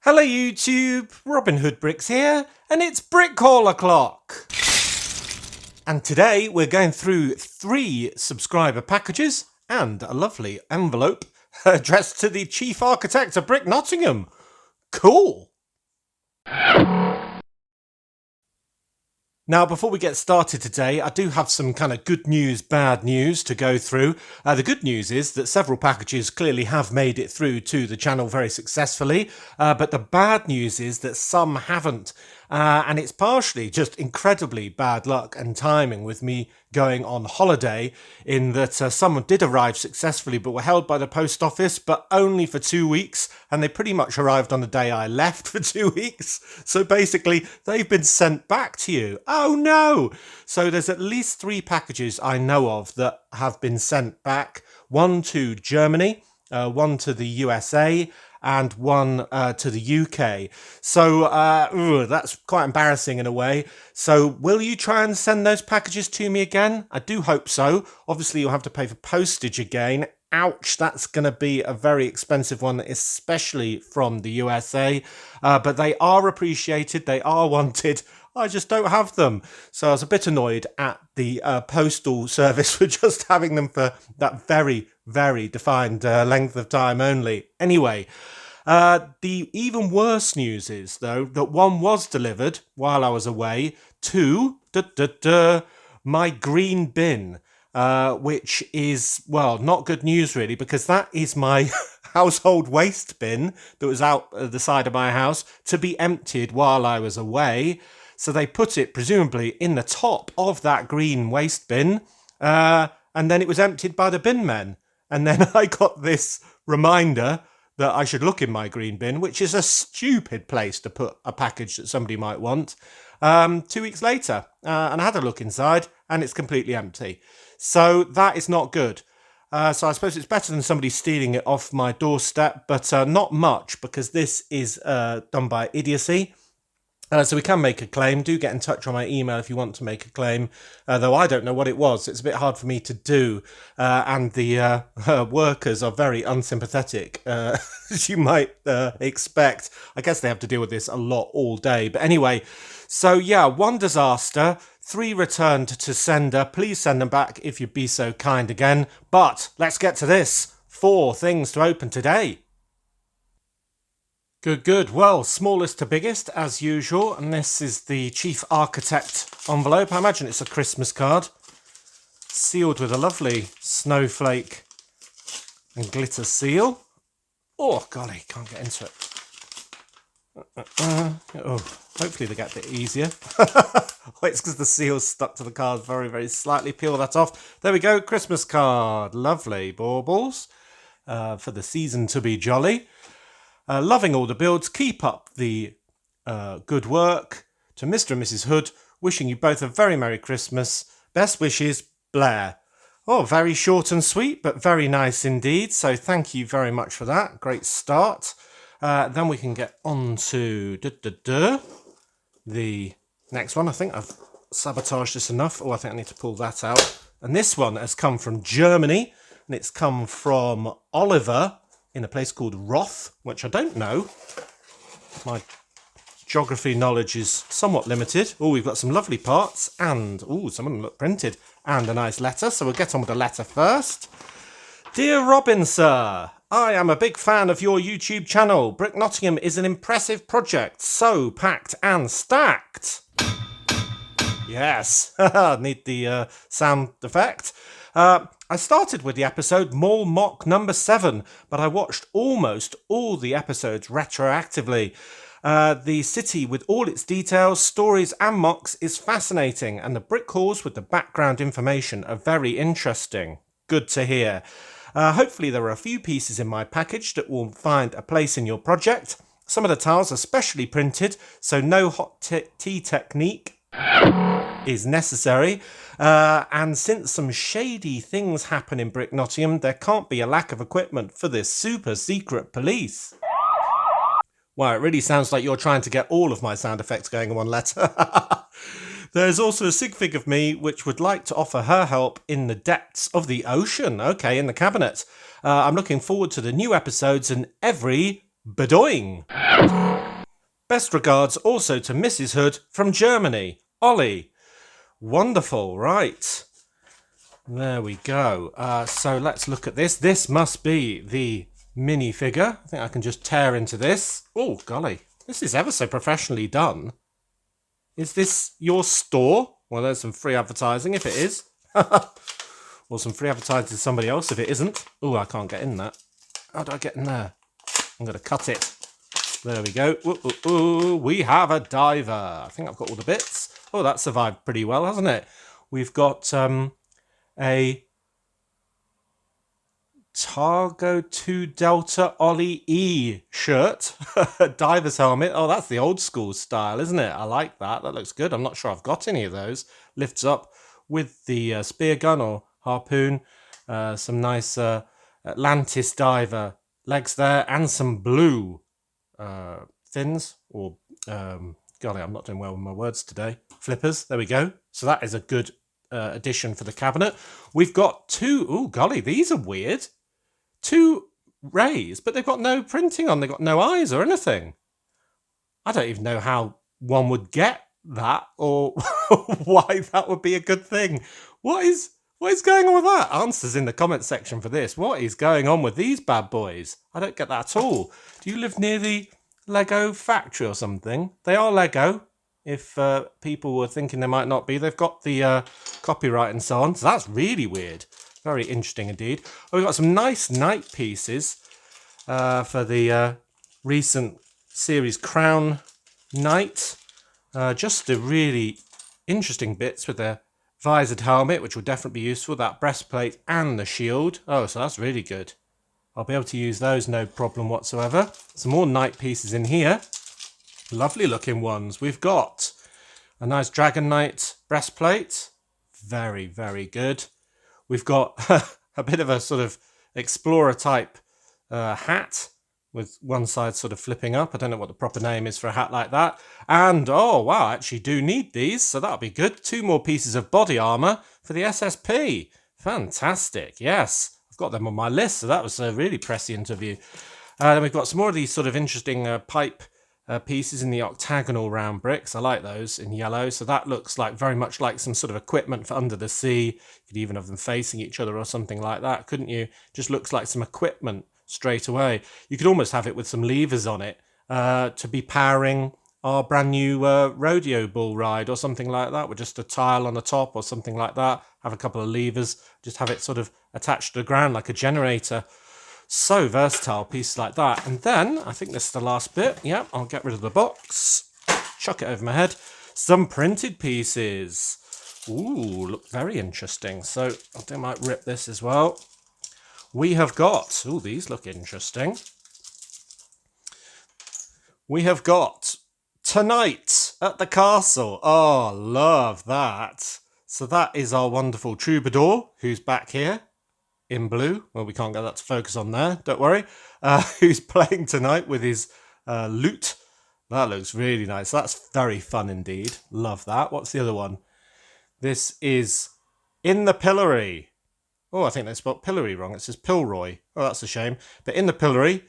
Hello YouTube, Robin Hood Bricks here, and it's Brick Call O'Clock. And today we're going through 3 subscriber packages and a lovely envelope addressed to the Chief Architect of Brick Nottingham. Cool! Now, before we get started today, I do have some kind of good news, bad news to go through. The good news is that several packages clearly have made it through to the channel very successfully, but the bad news is that some haven't. And it's partially just incredibly bad luck and timing with me going on holiday, in that some did arrive successfully but were held by the post office, but only for 2 weeks, and they pretty much arrived on the day I left for 2 weeks. So basically they've been sent back to you. Oh no! So there's at least 3 packages I know of that have been sent back. 1 to Germany, 1 to the USA, and 1 to the UK. So that's quite embarrassing in a way. So will you try and send those packages to me again? I do hope so. Obviously you'll have to pay for postage again. Ouch, that's going to be a very expensive one, especially from the USA. But they are appreciated, they are wanted. I just don't have them. So I was a bit annoyed at the postal service for just having them for that very, very defined length of time only. Anyway, the even worse news is, though, that 1 was delivered while I was away to my green bin, which is, well, not good news really, because that is my household waste bin that was out the side of my house to be emptied while I was away. So they put it presumably in the top of that green waste bin, and then it was emptied by the bin men. And then I got this reminder that I should look in my green bin, which is a stupid place to put a package that somebody might want, 2 weeks later. And I had a look inside, and it's completely empty. So that is not good. So I suppose it's better than somebody stealing it off my doorstep, but not much, because this is done by idiocy. So we can make a claim. Do get in touch on my email if you want to make a claim, though I don't know what it was. It's a bit hard for me to do, and the workers are very unsympathetic, as you might expect. I guess they have to deal with this a lot all day. But anyway, so yeah, 1 disaster, 3 returned to sender. Please send them back if you'd be so kind again. But let's get to this. 4 things to open today. Good. Well, smallest to biggest, as usual. And this is the Chief Architect envelope. I imagine it's a Christmas card. Sealed with a lovely snowflake and glitter seal. Oh, golly, can't get into it. Hopefully they get a bit easier. It's because the seal's stuck to the card very, very slightly. Peel that off. There we go, Christmas card. Lovely baubles for the season to be jolly. Loving all the builds. Keep up the good work. To Mr. and Mrs. Hood, wishing you both a very Merry Christmas. Best wishes, Blair. Oh, very short and sweet, but very nice indeed. So thank you very much for that. Great start. Then we can get on to the next one. I think I've sabotaged this enough. Oh, I think I need to pull that out. And this one has come from Germany, and it's come from Oliver, in a place called Roth, which I don't know. My geography knowledge is somewhat limited. Oh, we've got some lovely parts, and some of them look printed, and a nice letter. So we'll get on with the letter first. Dear Robin, sir, I am a big fan of your YouTube channel. Brick Nottingham is an impressive project, so packed and stacked. Yes, need the sound effect. I started with the episode Mall Mock number 7, but I watched almost all the episodes retroactively. The city with all its details, stories and mocks is fascinating, and the brick halls with the background information are very interesting. Good to hear. Hopefully there are a few pieces in my package that will find a place in your project. Some of the tiles are specially printed, so no hot tea technique is necessary, and since some shady things happen in Brick Nottingham, there can't be a lack of equipment for this super secret police. Wow, it really sounds like you're trying to get all of my sound effects going in one letter. There's also a sig fig of me which would like to offer her help in the depths of the ocean. Okay, in the cabinet. I'm looking forward to the new episodes and every bedoing. Best regards also to Mrs. Hood from Germany. Ollie. Wonderful, right. There we go. So let's look at this. This must be the minifigure. I think I can just tear into this. Oh, golly. This is ever so professionally done. Is this your store? Well, there's some free advertising if it is. Or some free advertising to somebody else if it isn't. Oh, I can't get in that. How do I get in there? I'm going to cut it. There we go. Ooh, ooh, ooh. We have a diver. I think I've got all the bits. Oh, that survived pretty well, hasn't it? We've got a Targo 2 Delta Ollie E shirt, diver's helmet. Oh, that's the old school style, isn't it? I like that. That looks good. I'm not sure I've got any of those. Lifts up with the spear gun or harpoon. Some nice Atlantis diver legs there, and some blue fins or golly, I'm not doing well with my words today. Flippers. There we go. So that is a good addition for the cabinet. We've got two. Oh, golly, these are weird. Two rays, but they've got no printing on. They've got no eyes or anything. I don't even know how one would get that or why that would be a good thing. What is going on with that? Answers in the comment section for this. What is going on with these bad boys? I don't get that at all. Do you live near the Lego factory or something? They are Lego. If people were thinking they might not be, they've got the copyright and so on. So that's really weird. Very interesting indeed. Oh, we've got some nice night pieces for the recent series Crown Knight. Just the really interesting bits with the visored helmet, which will definitely be useful, that breastplate and the shield. Oh, so that's really good. I'll be able to use those no problem whatsoever. Some more night pieces in here. Lovely looking ones. We've got a nice Dragon Knight breastplate. Very, very good. We've got a bit of a sort of explorer type hat with one side sort of flipping up. I don't know what the proper name is for a hat like that. And, oh, wow, I actually do need these, so that'll be good. 2 more pieces of body armour for the SSP. Fantastic, yes. I've got them on my list, so that was a really prescient of you. Then we've got some more of these sort of interesting pipe pieces in the octagonal round bricks. I like those in yellow. So that looks like very much like some sort of equipment for under the sea. You could even have them facing each other or something like that, couldn't you? Just looks like some equipment straight away. You could almost have it with some levers on it to be powering our brand new rodeo bull ride or something like that, with just a tile on the top or something like that. Have a couple of levers, just have it sort of attached to the ground like a generator. So versatile, pieces like that. And then, I think this is the last bit. Yeah, I'll get rid of the box. Chuck it over my head. Some printed pieces. Ooh, look very interesting. So, I might rip this as well. We have got... Ooh, these look interesting. We have got Tonight at the Castle. Oh, love that. So that is our wonderful troubadour, who's back here. In blue. Well, we can't get that to focus on there, don't worry. Who's playing tonight with his lute. That looks really nice. That's very fun indeed. Love that. What's the other one? This is In the Pillory. Oh, I think they spelled pillory wrong. It says Pilroy. Oh, that's a shame. But In the Pillory,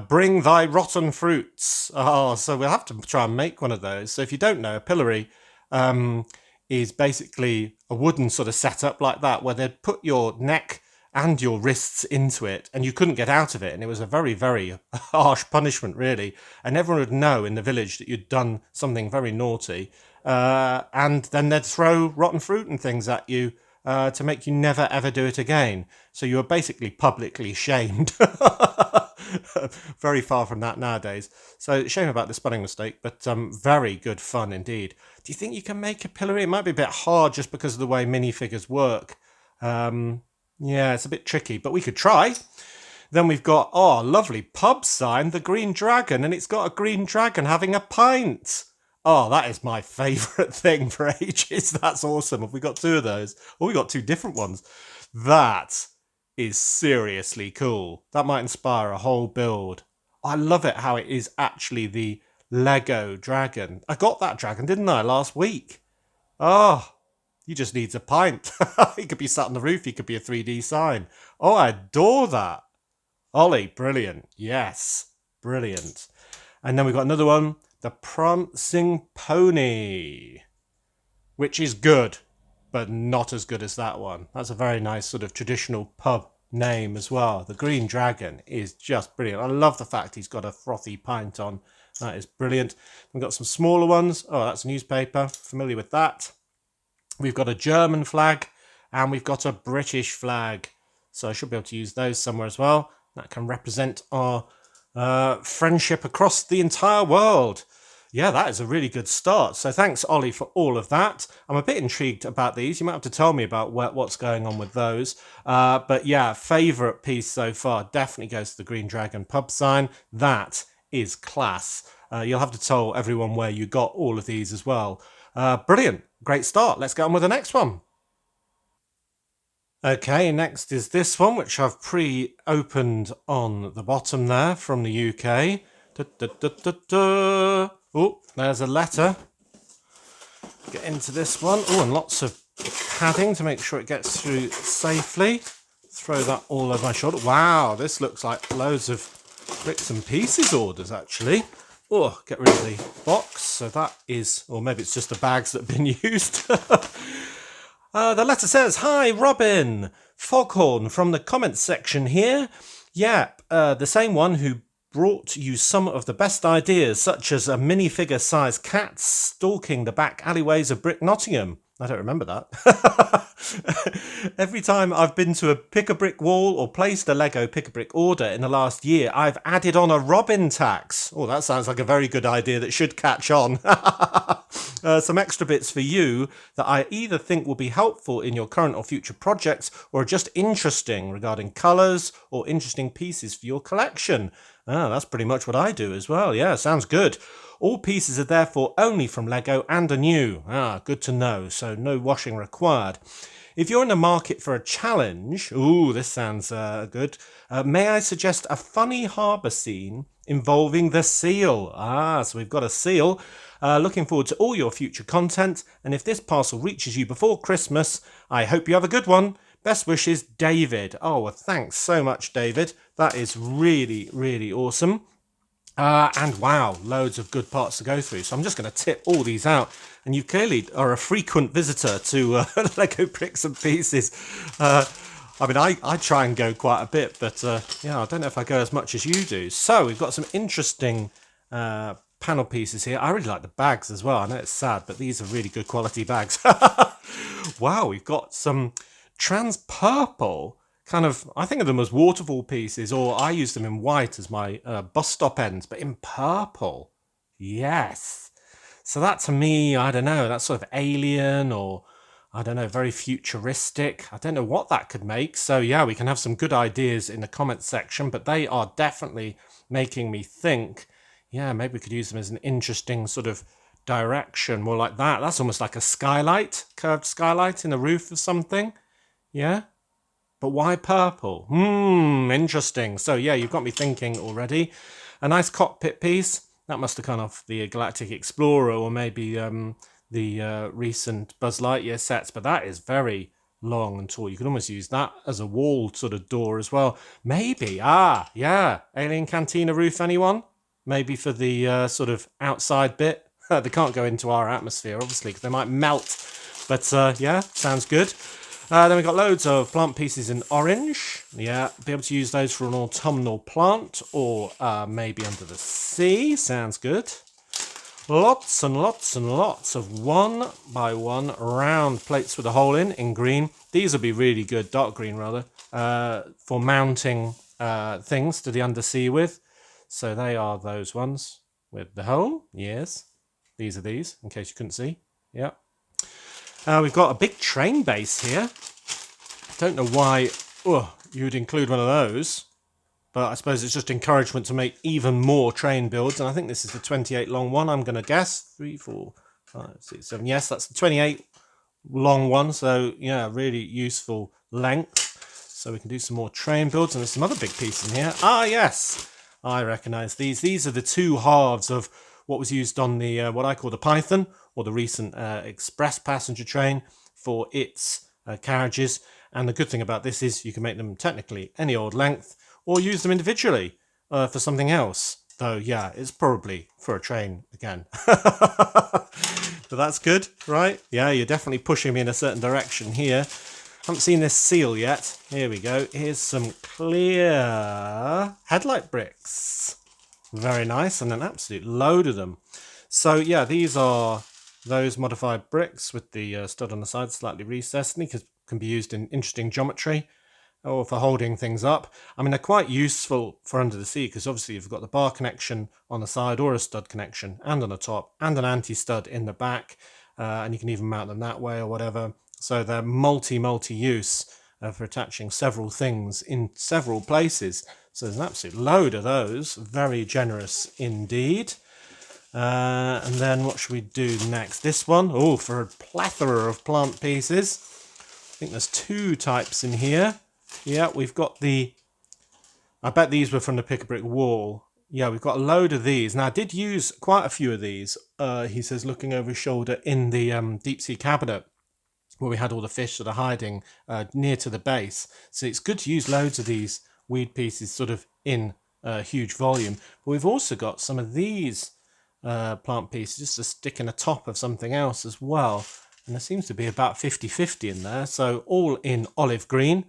bring thy rotten fruits. Oh, so we'll have to try and make one of those. So if you don't know, a pillory is basically a wooden sort of setup like that, where they'd put your neck and your wrists into it, and you couldn't get out of it. And it was a very, very harsh punishment, really. And everyone would know in the village that you'd done something very naughty. And then they'd throw rotten fruit and things at you to make you never, ever do it again. So you were basically publicly shamed. Very far from that nowadays. So shame about the spelling mistake, but very good fun indeed. Do you think you can make a pillory? It might be a bit hard just because of the way minifigures work. Yeah, it's a bit tricky, but we could try. Then we've got, oh, lovely pub sign, the Green Dragon, and it's got a green dragon having a pint. Oh, that is my favourite thing for ages. That's awesome. Have we got 2 of those? Oh, we got 2 different ones. That is seriously cool. That might inspire a whole build. I love it how it is actually the Lego dragon. I got that dragon, didn't I, last week? Oh, he just needs a pint. He could be sat on the roof. He could be a 3D sign. Oh, I adore that. Ollie, brilliant. Yes, brilliant. And then we've got another one. the Prancing Pony, which is good, but not as good as that one. That's a very nice sort of traditional pub name as well. The Green Dragon is just brilliant. I love the fact he's got a frothy pint on. That is brilliant. We've got some smaller ones. Oh, that's a newspaper. Familiar with that. We've got a German flag and we've got a British flag. So I should be able to use those somewhere as well. That can represent our friendship across the entire world. Yeah, that is a really good start. So thanks, Ollie, for all of that. I'm a bit intrigued about these. You might have to tell me about what's going on with those. But yeah, favourite piece so far definitely goes to the Green Dragon pub sign. That is class. You'll have to tell everyone where you got all of these as well. Brilliant. Great start. Let's get on with the next one. Okay, next is this one, which I've pre-opened on the bottom there from the UK. Oh, there's a letter. Get into this one. Oh, and lots of padding to make sure it gets through safely. Throw that all over my shoulder. Wow, this looks like loads of bits and pieces orders, actually. Oh, get rid of the box. So that is, or maybe it's just the bags that have been used. The letter says, "Hi, Robin. Foghorn from the comments section here. Yep, the same one who brought you some of the best ideas, such as a minifigure sized cat stalking the back alleyways of Brick Nottingham." I don't remember that. Every time I've been to a pick-a-brick wall or placed a Lego pick-a-brick order in the last year, I've added on a Robin tax. Oh, that sounds like a very good idea that should catch on. Some extra bits for you that I either think will be helpful in your current or future projects or are just interesting regarding colours or interesting pieces for your collection. That's pretty much what I do as well. Yeah, sounds good. All pieces are therefore only from Lego and are new. Good to know. So no washing required. If you're in the market for a challenge, this sounds good. May I suggest a funny harbour scene involving the seal? So we've got a seal. Looking forward to all your future content. And if this parcel reaches you before Christmas, I hope you have a good one. Best wishes, David. Oh, well, thanks so much, David. That is really, really awesome. And wow, loads of good parts to go through. So I'm just going to tip all these out. And you clearly are a frequent visitor to Lego Bricks and Pieces. I mean, I try and go quite a bit, but yeah, I don't know if I go as much as you do. So we've got some interesting panel pieces here. I really like the bags as well. I know it's sad, but these are really good quality bags. Wow, we've got some trans purple kind of, I think of them as waterfall pieces, or I use them in white as my bus stop ends, but in purple. Yes. So that to me, I don't know, that's sort of alien or, I don't know, very futuristic. I don't know what that could make. So yeah, we can have some good ideas in the comments section, but they are definitely making me think, yeah, maybe we could use them as an interesting sort of direction, more like that. That's almost like a skylight, curved skylight in the roof of something. Yeah. But why purple? Interesting. So yeah, you've got me thinking already. A nice cockpit piece. That must have come off the Galactic Explorer or maybe the recent Buzz Lightyear sets. But that is very long and tall. You could almost use that as a wall sort of door as well. Maybe. Yeah. Alien Cantina roof, anyone? Maybe for the sort of outside bit. They can't go into our atmosphere, obviously, because they might melt. But yeah, sounds good. Then we've got loads of plant pieces in orange. Yeah, be able to use those for an autumnal plant or maybe under the sea. Sounds good. Lots and lots and lots of 1 by 1 round plates with a hole in green. These will be really good, dark green rather, for mounting things to the undersea with. So they are those ones with the hole. Yes, these are these, in case you couldn't see. Yeah. We've got a big train base here. Don't know why you would include one of those, but I suppose it's just encouragement to make even more train builds. And I think this is the 28 long one, I'm going to guess. 3, 4, 5, 6, 7. Yes, that's the 28 long one. So, yeah, really useful length. So we can do some more train builds. And there's some other big pieces in here. Yes, I recognise these. These are the two halves of what was used on the what I call the Python, or the recent express passenger train for its carriages. And the good thing about this is you can make them technically any old length or use them individually for something else. Though, yeah, it's probably for a train again. But that's good, right? Yeah, you're definitely pushing me in a certain direction here. Haven't seen this seal yet. Here we go. Here's some clear headlight bricks. Very nice, and an absolute load of them. So yeah, these are those modified bricks with the stud on the side slightly recessed, and can be used in interesting geometry or for holding things up. I mean, they're quite useful for under the sea because obviously you've got the bar connection on the side or a stud connection and on the top and an anti-stud in the back, and you can even mount them that way or whatever. So they're multi-use for attaching several things in several places. So there's an absolute load of those. Very generous indeed. And then what should we do next? This one, oh, for a plethora of plant pieces. I think there's two types in here. Yeah, we've got I bet these were from the Pick a Brick Wall. Yeah, we've got a load of these. Now, I did use quite a few of these, he says, looking over his shoulder in the deep sea cabinet, where we had all the fish that are hiding near to the base. So it's good to use loads of these weed pieces sort of in huge volume. But we've also got some of these plant pieces just to stick in the top of something else as well. And there seems to be about 50-50 in there. So all in olive green.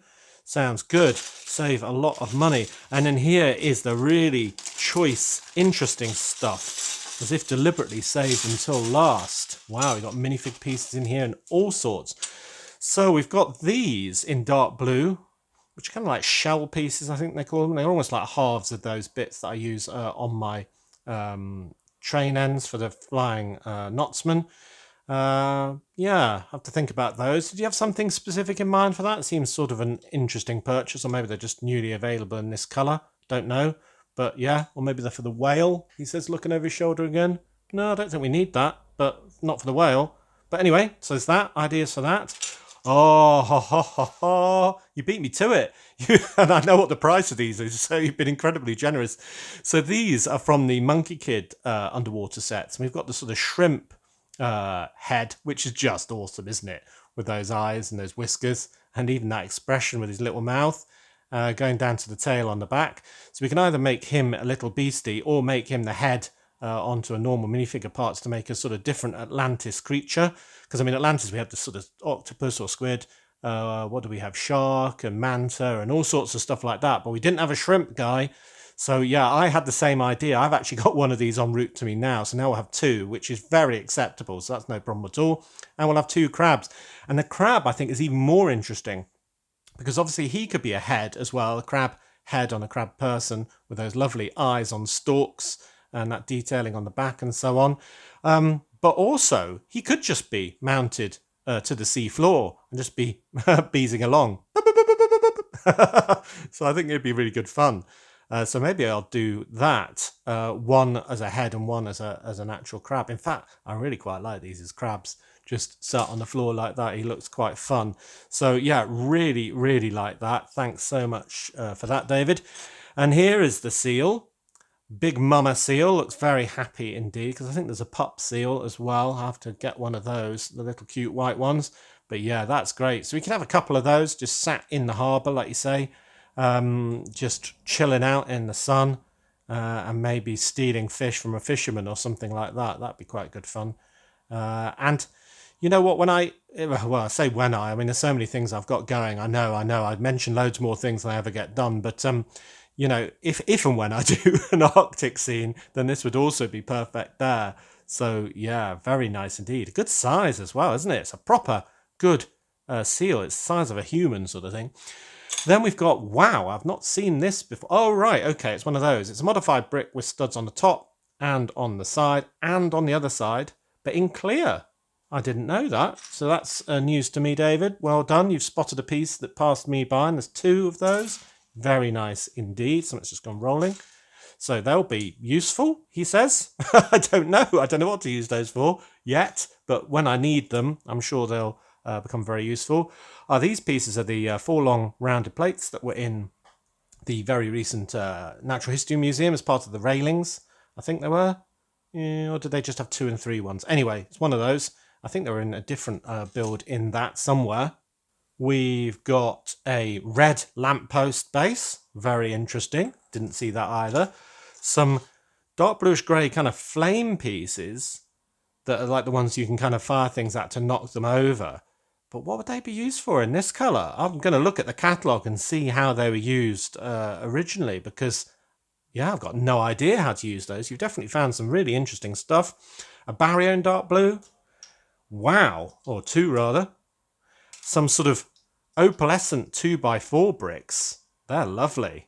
Sounds good. Save a lot of money. And then here is the really choice, interesting stuff. As if deliberately saved until last. Wow, we've got minifig pieces in here and all sorts. So we've got these in dark blue, which are kind of like shell pieces, I think they call them. They're almost like halves of those bits that I use on my train ends for the flying knotsman. Yeah, have to think about those. Did you have something specific in mind for that? It seems sort of an interesting purchase, or maybe they're just newly available in this colour. Don't know. But yeah, or maybe they're for the whale, he says, looking over his shoulder again. No, I don't think we need that, but not for the whale. But anyway, so there's that. Ideas for that. Oh, ha, ha, ha, ha. You beat me to it. And I know what the price of these is, so you've been incredibly generous. So these are from the Monkey Kid underwater sets. And we've got the sort of shrimp head, which is just awesome, isn't it? With those eyes and those whiskers, and even that expression with his little mouth going down to the tail on the back. So we can either make him a little beastie or make him the head onto a normal minifigure parts to make a sort of different Atlantis creature. Because I mean, Atlantis, we had this sort of octopus or squid. What do we have? Shark and manta and all sorts of stuff like that. But we didn't have a shrimp guy. So yeah, I had the same idea. I've actually got one of these en route to me now. So now we'll have two, which is very acceptable. So that's no problem at all. And we'll have two crabs. And the crab, I think, is even more interesting because obviously he could be a head as well, a crab head on a crab person with those lovely eyes on stalks and that detailing on the back and so on. But also, he could just be mounted to the sea floor and just be beezing along. So I think it'd be really good fun. So maybe I'll do that, one as a head and one as an actual crab. In fact, I really quite like these as crabs, just sat on the floor like that. He looks quite fun. So yeah, really, really like that. Thanks so much for that, David. And here is the seal. Big Mama seal, looks very happy indeed, because I think there's a pup seal as well. I'll have to get one of those, the little cute white ones. But yeah, that's great. So we can have a couple of those just sat in the harbour, like you say, just chilling out in the sun and maybe stealing fish from a fisherman or something like that. That'd be quite good fun. And you know what, I mean, there's so many things I've got going. I know, I'd mention loads more things than I ever get done, but you know, if and when I do an Arctic scene, then this would also be perfect there. So yeah, very nice indeed. A good size as well, isn't it? It's a proper good seal. It's the size of a human sort of thing. Then we've got, wow, I've not seen this before. Oh, right, okay, it's one of those. It's a modified brick with studs on the top and on the side and on the other side, but in clear. I didn't know that. So that's news to me, David. Well done. You've spotted a piece that passed me by, and there's two of those. Very nice indeed. Something's just gone rolling. So they'll be useful, he says. I don't know. I don't know what to use those for yet, but when I need them, I'm sure they'll become very useful. These pieces are the 4 long rounded plates that were in the very recent Natural History Museum as part of the railings. I think they were. Or did they just have 2 and 3 ones? Anyway, it's one of those. I think they were in a different build in that somewhere. We've got a red lamppost base. Very interesting. Didn't see that either. Some dark bluish grey kind of flame pieces that are like the ones you can kind of fire things at to knock them over. But what would they be used for in this colour? I'm going to look at the catalogue and see how they were used originally, because, yeah, I've got no idea how to use those. You've definitely found some really interesting stuff. A Barrio dark blue. Wow. Or two, rather. Some sort of opalescent 2x4 bricks. They're lovely.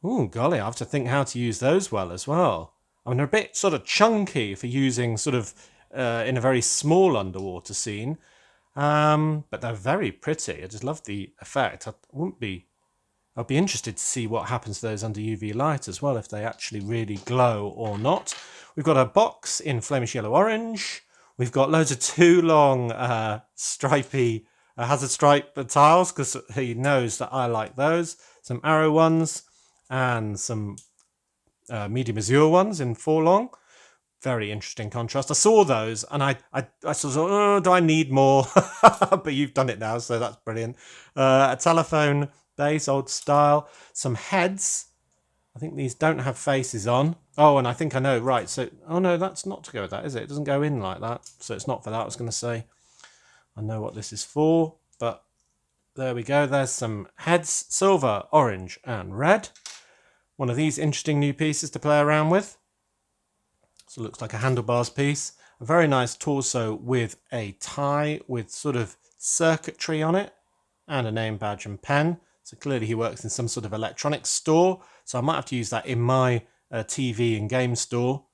Oh, golly, I have to think how to use those well as well. I mean, they're a bit sort of chunky for using sort of in a very small underwater scene. But they're very pretty. I just love the effect. I'd be interested to see what happens to those under UV light as well, if they actually really glow or not. We've got a box in Flemish Yellow Orange. We've got loads of too long stripy hazard stripe tiles, because he knows that I like those. Some arrow ones and some medium azure ones in 4 long. Very interesting contrast. I saw those and I sort of, oh, do I need more? But you've done it now, so that's brilliant. A telephone base, old style. Some heads. I think these don't have faces on. Oh, and I think I know, right. So, oh no, that's not to go with that, is it? It doesn't go in like that. So it's not for that, I was going to say. I know what this is for, but there we go. There's some heads, silver, orange, and red. One of these interesting new pieces to play around with. So it looks like a handlebars piece. A very nice torso with a tie with sort of circuitry on it and a name badge and pen. So clearly he works in some sort of electronics store. So I might have to use that in my TV and game store.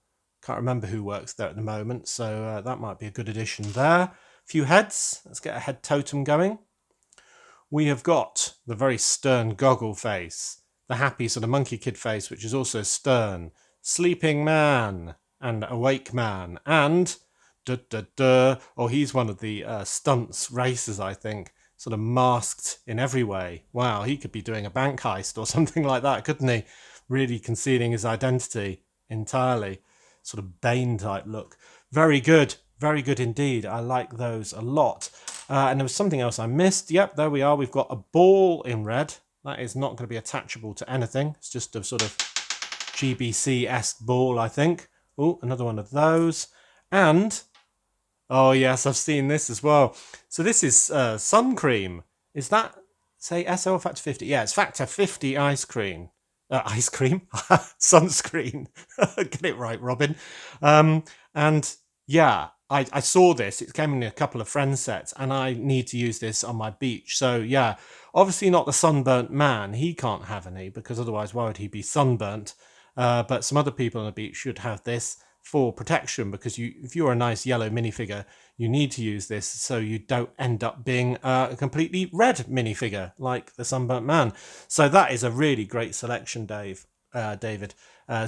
Can't remember who works there at the moment. So that might be a good addition there. A few heads. Let's get a head totem going. We have got the very stern goggle face. The happy sort of monkey kid face, which is also stern. Sleeping man. And awake man, and he's one of the stunts racers, I think, sort of masked in every way. Wow, he could be doing a bank heist or something like that, couldn't he? Really concealing his identity entirely. Sort of Bane type look. Very good indeed. I like those a lot. And there was something else I missed. Yep, there we are. We've got a ball in red. That is not going to be attachable to anything. It's just a sort of GBC-esque ball, I think. Oh, another one of those. And, oh yes, I've seen this as well. So this is sun cream. Is that, say, SO or Factor 50? Yeah, it's Factor 50 ice cream. Ice cream? Sunscreen. Get it right, Robin. And yeah, I saw this. It came in a couple of friend sets, and I need to use this on my beach. So yeah, obviously not the sunburnt man. He can't have any, because otherwise why would he be sunburnt? But some other people on the beach should have this for protection, because if you're a nice yellow minifigure, you need to use this so you don't end up being a completely red minifigure like the sunburnt man. So that is a really great selection, David.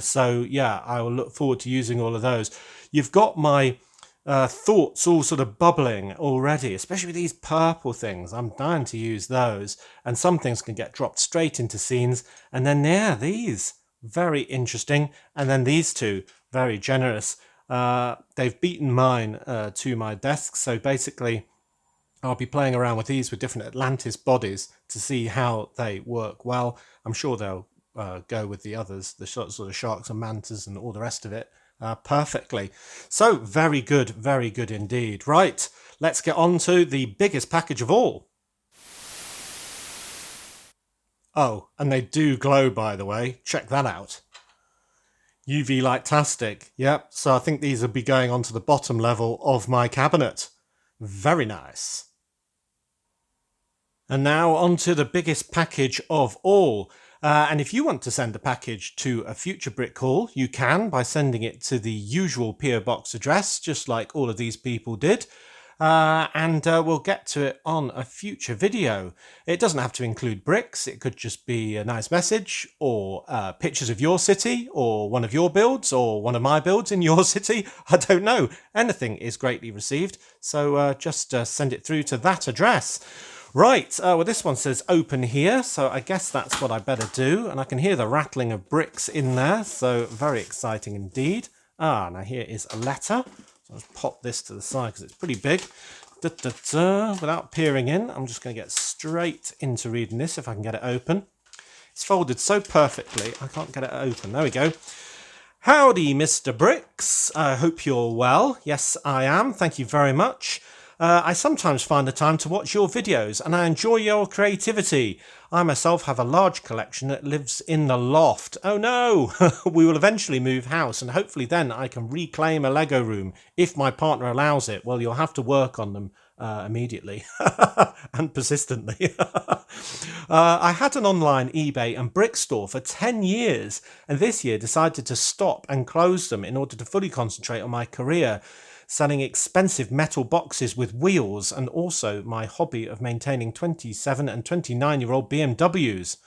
So yeah, I will look forward to using all of those. You've got my thoughts all sort of bubbling already, especially with these purple things. I'm dying to use those, and some things can get dropped straight into scenes. And then these. Very interesting. And then these two, very generous. They've beaten mine to my desk. So basically, I'll be playing around with these with different Atlantis bodies to see how they work well. I'm sure they'll go with the others, the sort of sharks and mantas and all the rest of it, perfectly. So very good indeed. Right, let's get on to the biggest package of all. Oh, and they do glow, by the way. Check that out. UV Light-tastic. Yep, so I think these will be going onto the bottom level of my cabinet. Very nice. And now on to the biggest package of all. And if you want to send a package to a future Brick Haul, you can by sending it to the usual PO Box address, just like all of these people did. And we'll get to it on a future video. It doesn't have to include bricks. It could just be a nice message, or pictures of your city, or one of your builds, or one of my builds in your city. I don't know. Anything is greatly received. So just send it through to that address. Right, well this one says open here, so I guess that's what I better do. And I can hear the rattling of bricks in there, so very exciting indeed. Now here is a letter. So I'll just pop this to the side because it's pretty big. Without peering in, I'm just going to get straight into reading this if I can get it open. It's folded so perfectly, I can't get it open. There we go. Howdy, Mr. Bricks. I hope you're well. Yes, I am. Thank you very much. I sometimes find the time to watch your videos and I enjoy your creativity. I myself have a large collection that lives in the loft. Oh no! We will eventually move house and hopefully then I can reclaim a Lego room if my partner allows it. Well, you'll have to work on them immediately and persistently. I had an online eBay and brick store for 10 years and this year decided to stop and close them in order to fully concentrate on my career, selling expensive metal boxes with wheels and also my hobby of maintaining 27 and 29-year-old BMWs.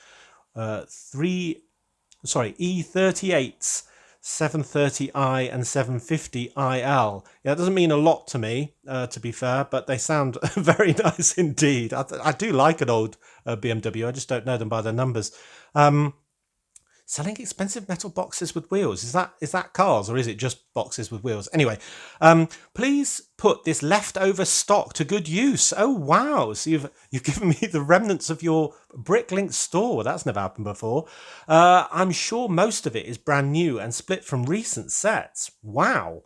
E38s, 730i and 750il. Yeah, that doesn't mean a lot to me, to be fair, but they sound very nice indeed. I do like an old BMW, I just don't know them by their numbers. Selling expensive metal boxes with wheels. Is that cars or is it just boxes with wheels? Anyway, please put this leftover stock to good use. Oh wow! So you've given me the remnants of your Bricklink store. Well, that's never happened before. I'm sure most of it is brand new and split from recent sets. Wow.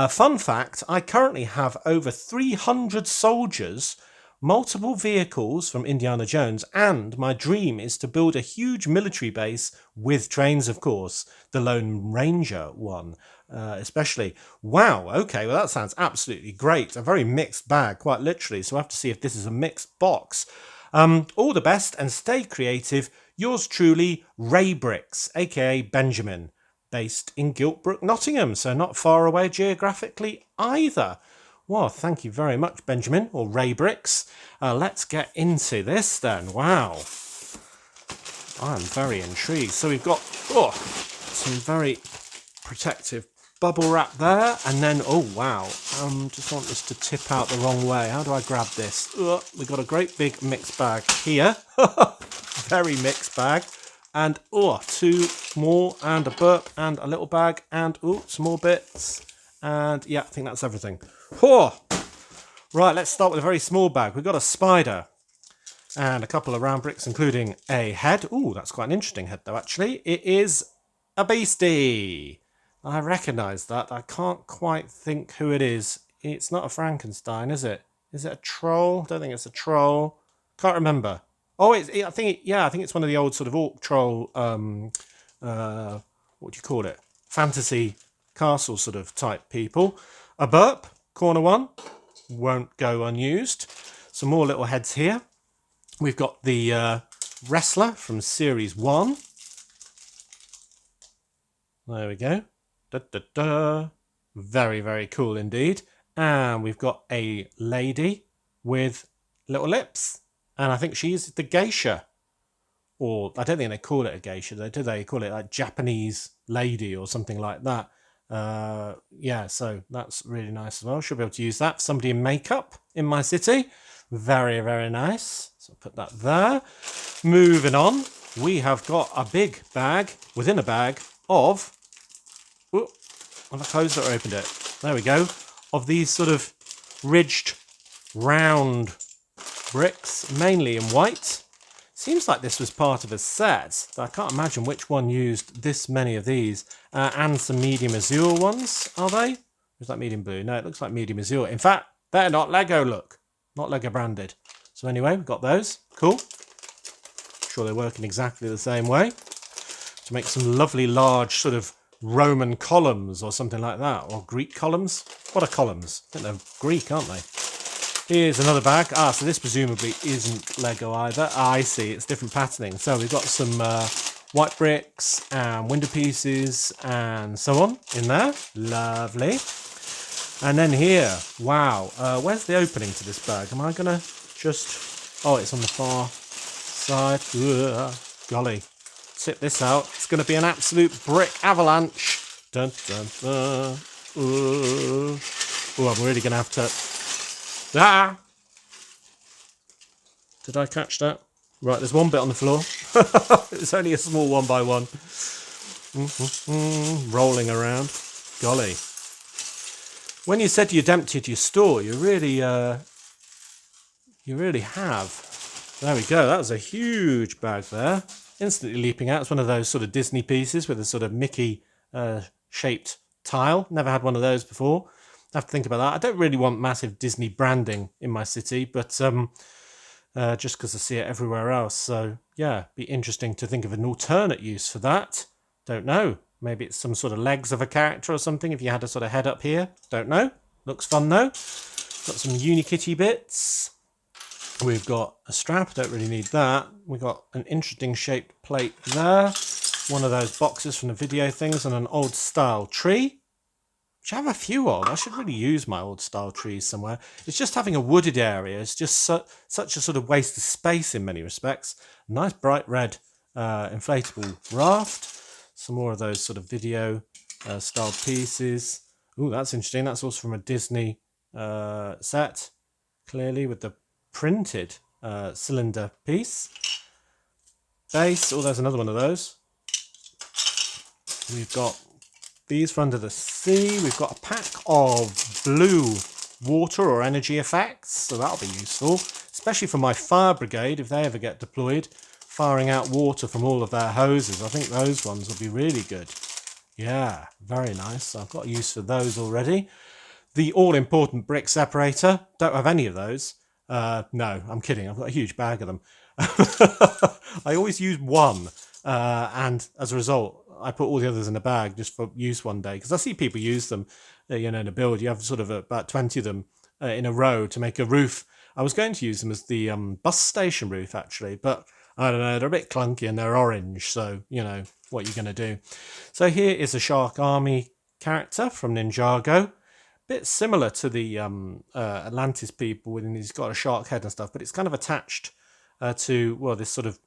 Fun fact, I currently have over 300 soldiers, multiple vehicles from Indiana Jones, and my dream is to build a huge military base with trains, of course, the Lone Ranger one, especially. Wow, okay, well that sounds absolutely great. A very mixed bag, quite literally, so I have to see if this is a mixed box. All the best and stay creative. Yours truly, Ray Bricks, aka Benjamin, based in Giltbrook, Nottingham, so not far away geographically either. Well, thank you very much, Benjamin, or Ray Bricks. Let's get into this then. Wow. I'm very intrigued. So we've got some very protective bubble wrap there. And then, oh, wow. Just want this to tip out the wrong way. How do I grab this? We've got a great big mixed bag here. Very mixed bag. And, two more and a burp and a little bag and, some more bits. And, yeah, I think that's everything. Right, let's start with a very small bag. We've got a spider and a couple of round bricks, including a head. Ooh, that's quite an interesting head, though, actually. It is a beastie. I recognise that. I can't quite think who it is. It's not a Frankenstein, is it? Is it a troll? I don't think it's a troll. Can't remember. Oh, I think it's one of the old sort of orc troll, what do you call it? Fantasy castle sort of type people. A burp, corner one, won't go unused. Some more little heads here. We've got the wrestler from series 1. There we go. Da, da, da. Very, very cool indeed. And we've got a lady with little lips. And I think she's the geisha. Or I don't think they call it a geisha, do they? Call it like Japanese lady or something like that. Yeah, so that's really nice as well. Should be able to use that for somebody in makeup in my city. Very, very nice. So put that there. Moving on, we have got a big bag within a bag of... have I closed it or opened it? There we go. Of these sort of ridged, round bricks, mainly in white. Seems like this was part of a set. I can't imagine which one used this many of these. And some medium azure ones, are they? Or is that medium blue? No, it looks like medium azure. In fact, they're not Lego, look. Not Lego branded. So anyway, we've got those. Cool. Sure they're working exactly the same way. To make some lovely large sort of Roman columns or something like that. Or Greek columns. What are columns? I think they're Greek, aren't they? Here's another bag. So this presumably isn't Lego either. I see, it's different patterning. So we've got some white bricks and window pieces and so on in there. Lovely. And then here, wow. Where's the opening to this bag? Am I going to just... Oh, it's on the far side. Ugh, golly. Tip this out. It's going to be an absolute brick avalanche. Dun, dun, dun. Oh, I'm really going to have to... Did I catch that? Right, there's one bit on the floor. It's only a small one by one. Rolling around. Golly. When you said you'd emptied your store, you really have. There we go. That was a huge bag there. Instantly leaping out. It's one of those sort of Disney pieces with a sort of Mickey shaped tile. Never had one of those before. I have to think about that. I don't really want massive Disney branding in my city, but just because I see it everywhere else. So yeah, be interesting to think of an alternate use for that. Don't know. Maybe it's some sort of legs of a character or something if you had a sort of head up here. Don't know. Looks fun though. Got some Unikitty bits. We've got a strap. Don't really need that. We've got an interesting shaped plate there. One of those boxes from the video things and an old style tree, which I have a few of. I should really use my old style trees somewhere. It's just having a wooded area. It's just such a sort of waste of space in many respects. Nice bright red inflatable raft. Some more of those sort of video style pieces. Ooh, that's interesting. That's also from a Disney set, clearly with the printed cylinder piece. Base. Oh, there's another one of those. We've got these for Under the Sea. We've got a pack of blue water or energy effects, so that'll be useful, especially for my fire brigade if they ever get deployed, firing out water from all of their hoses. I think those ones will be really good. Yeah, very nice. So I've got use for those already. The all-important brick separator. Don't have any of those. No, I'm kidding. I've got a huge bag of them. I always use one, and as a result, I put all the others in a bag just for use one day, because I see people use them, in a build. You have sort of about 20 of them in a row to make a roof. I was going to use them as the bus station roof, actually, but I don't know, they're a bit clunky and they're orange, so, what are you going to do? So here is a Shark Army character from Ninjago. Bit similar to the Atlantis people, when he's got a shark head and stuff, but it's kind of attached to, well, this sort of,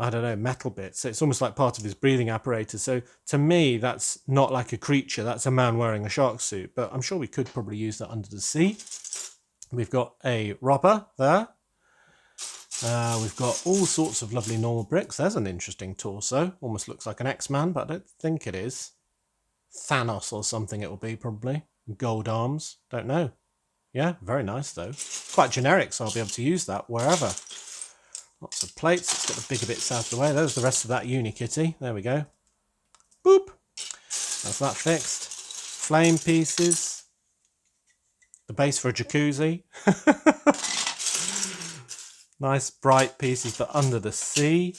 I don't know, metal bit. So it's almost like part of his breathing apparatus. So to me, that's not like a creature. That's a man wearing a shark suit. But I'm sure we could probably use that under the sea. We've got a robber there. We've got all sorts of lovely normal bricks. There's an interesting torso. Almost looks like an X-Man, but I don't think it is. Thanos or something it will be, probably. Gold arms. Don't know. Yeah, very nice, though. Quite generic, so I'll be able to use that wherever. Lots of plates. Let's get the bigger bits out of the way. There's the rest of that Unikitty. There we go. Boop. That's that fixed. Flame pieces. The base for a jacuzzi. Nice bright pieces for Under the Sea.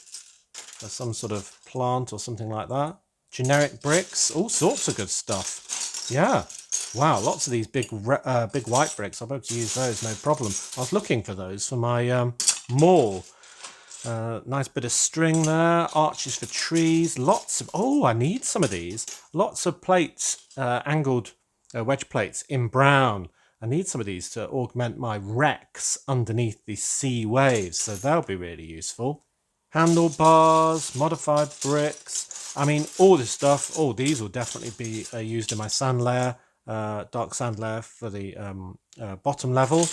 There's some sort of plant or something like that. Generic bricks. All sorts of good stuff. Yeah. Wow, lots of these big white bricks. I'll be able to use those, no problem. I was looking for those for my mall. Nice bit of string there, arches for trees, lots of, oh, I need some of these. Lots of plates, angled wedge plates in brown. I need some of these to augment my wrecks underneath the sea waves, so they'll be really useful. Handlebars, modified bricks. I mean, all this stuff, oh, these will definitely be used in my sand layer, dark sand layer for the bottom level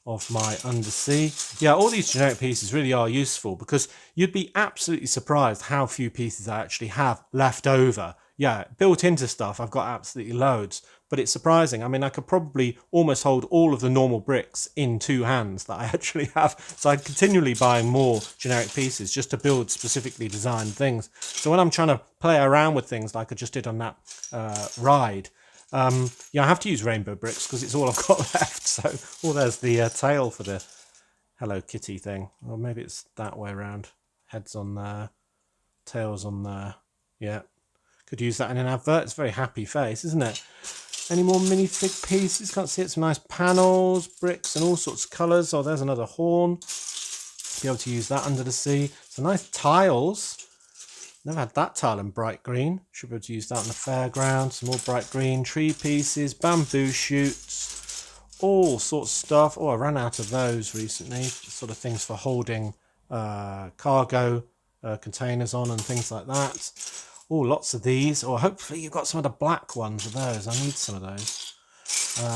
of my undersea. Yeah, all these generic pieces really are useful, because you'd be absolutely surprised how few pieces I actually have left over. Yeah, built into stuff, I've got absolutely loads, but it's surprising. I mean, I could probably almost hold all of the normal bricks in two hands that I actually have. So I'm continually buying more generic pieces just to build specifically designed things. So when I'm trying to play around with things like I just did on that ride, yeah, I have to use rainbow bricks because it's all I've got left. So, oh, there's the tail for the Hello Kitty thing. Or maybe it's that way around. Head's on there, tail's on there. Yeah, could use that in an advert. It's a very happy face, isn't it? Any more minifig pieces? Can't see it. Some nice panels, bricks and all sorts of colours. Oh, there's another horn. Be able to use that under the sea. Some nice tiles. Never had that tile in bright green. Should be able to use that on the fairground. Some more bright green. Tree pieces, bamboo shoots, all sorts of stuff. Oh, I ran out of those recently. Sort of things for holding cargo containers on and things like that. Oh, lots of these. Or hopefully you've got some of the black ones of those. I need some of those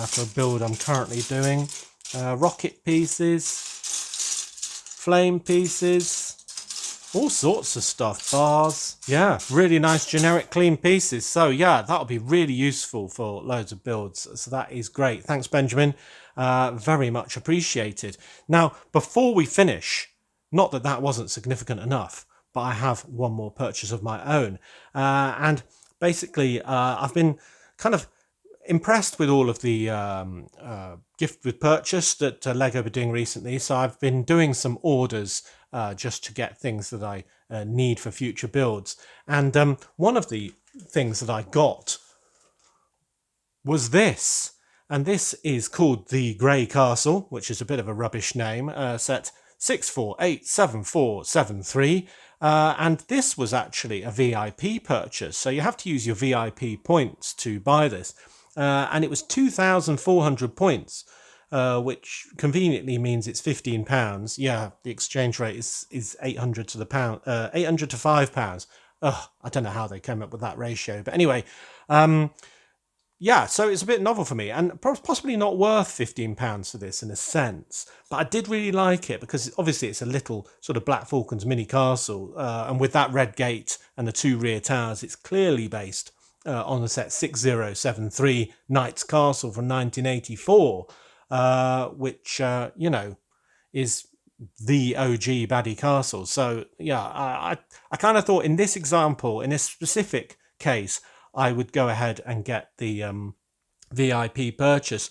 for a build I'm currently doing. Rocket pieces, flame pieces. All sorts of stuff, bars. Yeah, really nice generic clean pieces. So yeah, that'll be really useful for loads of builds. So that is great. Thanks, Benjamin. Very much appreciated. Now, before we finish, not that that wasn't significant enough, but I have one more purchase of my own. And basically, I've been kind of impressed with all of the gift with purchase that Lego been doing recently. So I've been doing some orders just to get things that I need for future builds. And one of the things that I got was this. And this is called the Grey Castle, which is a bit of a rubbish name, set 64874773. And this was actually a VIP purchase. So you have to use your VIP points to buy this. And it was 2,400 points, which conveniently means it's £15. Yeah, the exchange rate is 800 to the pound, 800 to £5. Ugh, I don't know how they came up with that ratio. But anyway, yeah, so it's a bit novel for me, and possibly not worth £15 for this in a sense. But I did really like it because obviously it's a little sort of Black Falcon's mini castle, and with that red gate and the two rear towers, it's clearly based on the set 6073 Knight's Castle from 1984, which, is the OG baddie castle. So, yeah, I kind of thought in this example, in this specific case, I would go ahead and get the VIP purchase.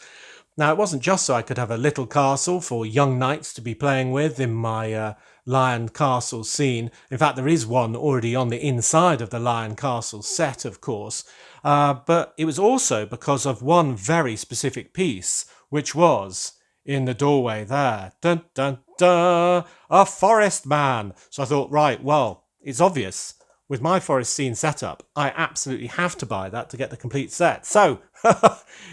Now, it wasn't just so I could have a little castle for young knights to be playing with in my Lion Castle scene. In fact, there is one already on the inside of the Lion Castle set, of course. But it was also because of one very specific piece, which was in the doorway there. Dun, dun, dun, a forest man. So I thought, right, well, it's obvious. With my forest scene setup, I absolutely have to buy that to get the complete set. So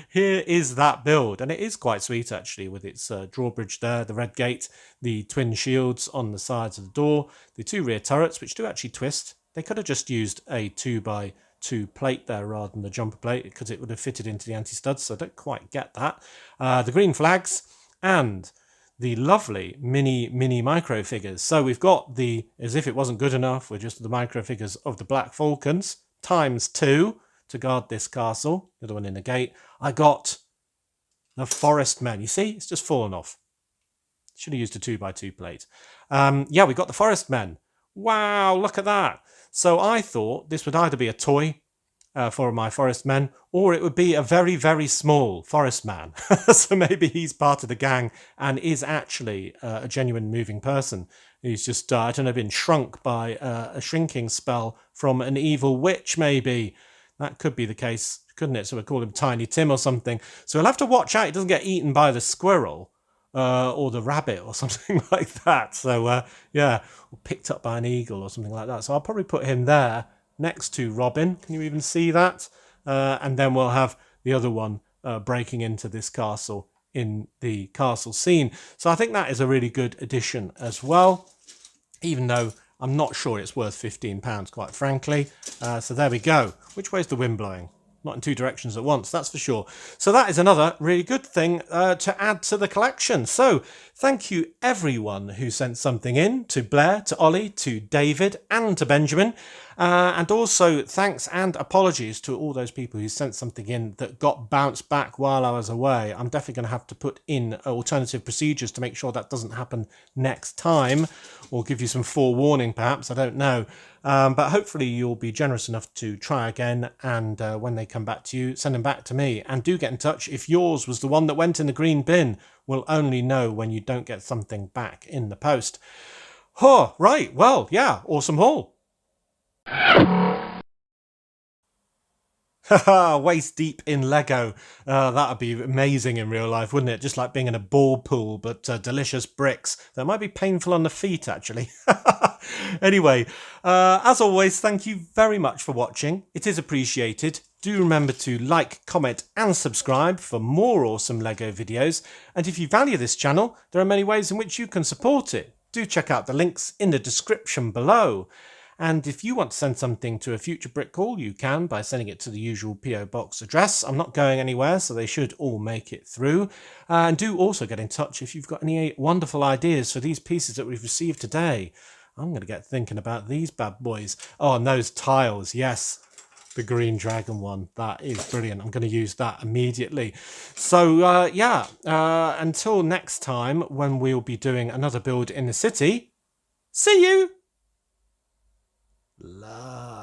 here is that build. And it is quite sweet, actually, with its drawbridge there, the red gate, the twin shields on the sides of the door, the two rear turrets, which do actually twist. They could have just used a 2x2 plate there rather than the jumper plate because it would have fitted into the anti-studs. So I don't quite get that. The green flags and the lovely mini micro figures. So we've got the, as if it wasn't good enough, we're just the micro figures of the Black Falcons times 2 to guard this castle. The other one in the gate. I got the forest men. You see, it's just fallen off. Should have used a 2x2 plate. Yeah, we got the forest men. Wow, look at that. So I thought this would either be a toy for my forest men, or it would be a very, very small forest man. So maybe he's part of the gang and is actually a genuine moving person. He's just, I don't know, been shrunk by a shrinking spell from an evil witch, maybe. That could be the case, couldn't it? So we'll call him Tiny Tim or something. So we'll have to watch out he doesn't get eaten by the squirrel or the rabbit or something like that. So, yeah, or picked up by an eagle or something like that. So I'll probably put him there next to Robin. Can you even see that? And then we'll have the other one breaking into this castle in the castle scene. So I think that is a really good addition as well, even though I'm not sure it's worth £15, quite frankly. So there we go. Which way is the wind blowing? Not in two directions at once, that's for sure. So that is another really good thing to add to the collection. So thank you everyone who sent something in, to Blair, to Ollie, to David and to Benjamin. And also thanks and apologies to all those people who sent something in that got bounced back while I was away. I'm definitely going to have to put in alternative procedures to make sure that doesn't happen next time, or give you some forewarning perhaps, I don't know. But hopefully you'll be generous enough to try again, and when they come back to you, send them back to me. And do get in touch if yours was the one that went in the green bin. We'll only know when you don't get something back in the post. Oh, right, well, yeah, awesome haul. Haha, waist deep in Lego. That would be amazing in real life, wouldn't it? Just like being in a ball pool, but delicious bricks. That might be painful on the feet, actually. Anyway, as always, thank you very much for watching. It is appreciated. Do remember to like, comment and subscribe for more awesome Lego videos. And if you value this channel, there are many ways in which you can support it. Do check out the links in the description below. And if you want to send something to a future brick haul, you can by sending it to the usual PO box address. I'm not going anywhere, so they should all make it through. And do also get in touch if you've got any wonderful ideas for these pieces that we've received today. I'm going to get thinking about these bad boys. Oh, and those tiles, yes. The green dragon one, that is brilliant. I'm going to use that immediately. So, yeah, until next time when we'll be doing another build in the city, see you! Love.